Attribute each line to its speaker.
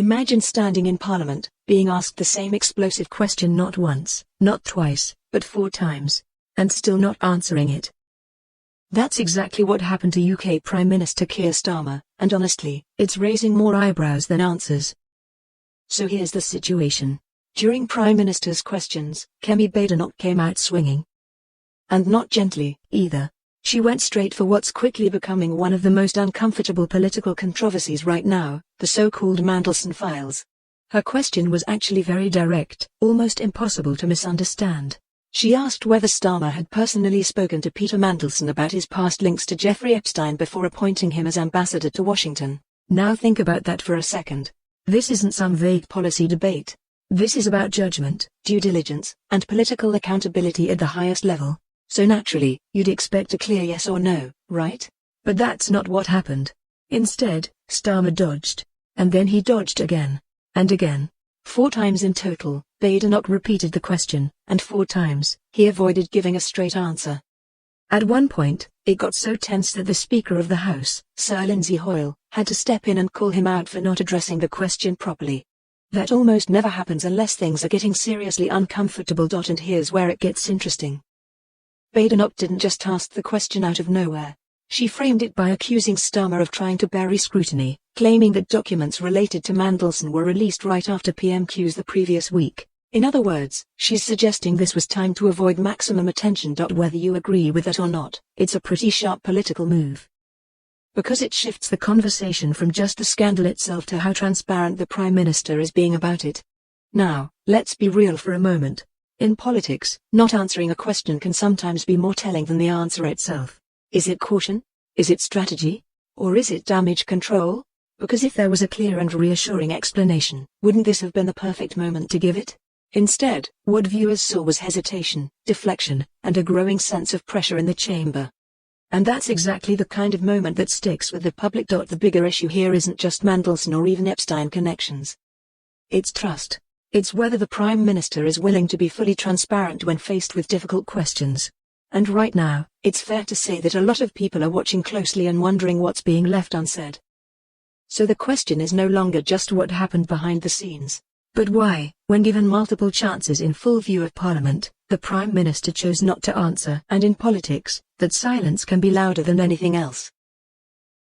Speaker 1: Imagine standing in Parliament, being asked the same explosive question not once, not twice, but 4 times, and still not answering it. That's exactly what happened to UK Prime Minister Keir Starmer, and honestly, it's raising more eyebrows than answers. So here's the situation. During Prime Minister's questions, Kemi Badenoch came out swinging. And not gently, either. She went straight for what's quickly becoming one of the most uncomfortable political controversies right now, the so-called Mandelson files. Her question was actually very direct, almost impossible to misunderstand. She asked whether Starmer had personally spoken to Peter Mandelson about his past links to Jeffrey Epstein before appointing him as ambassador to Washington. Now think about that for a second. This isn't some vague policy debate. This is about judgment, due diligence, and political accountability at the highest level. So naturally, you'd expect a clear yes or no, right? But that's not what happened. Instead, Starmer dodged. And then he dodged again. And again. 4 times in total, Badenoch repeated the question, and 4 times, he avoided giving a straight answer. At one point, it got so tense that the Speaker of the House, Sir Lindsay Hoyle, had to step in and call him out for not addressing the question properly. That almost never happens unless things are getting seriously uncomfortable. And here's where it gets interesting. Badenoch didn't just ask the question out of nowhere. She framed it by accusing Starmer of trying to bury scrutiny, claiming that documents related to Mandelson were released right after PMQs the previous week. In other words, she's suggesting this was time to avoid maximum attention. Whether you agree with that or not, it's a pretty sharp political move. Because it shifts the conversation from just the scandal itself to how transparent the Prime Minister is being about it. Now, let's be real for a moment. In politics, not answering a question can sometimes be more telling than the answer itself. Is it caution? Is it strategy? Or is it damage control? Because if there was a clear and reassuring explanation, wouldn't this have been the perfect moment to give it? Instead, what viewers saw was hesitation, deflection, and a growing sense of pressure in the chamber. And that's exactly the kind of moment that sticks with the public. The bigger issue here isn't just Mandelson or even Epstein connections. It's trust. It's whether the Prime Minister is willing to be fully transparent when faced with difficult questions. And right now, it's fair to say that a lot of people are watching closely and wondering what's being left unsaid. So the question is no longer just what happened behind the scenes, but why, when given multiple chances in full view of Parliament, the Prime Minister chose not to answer. And in politics, that silence can be louder than anything else.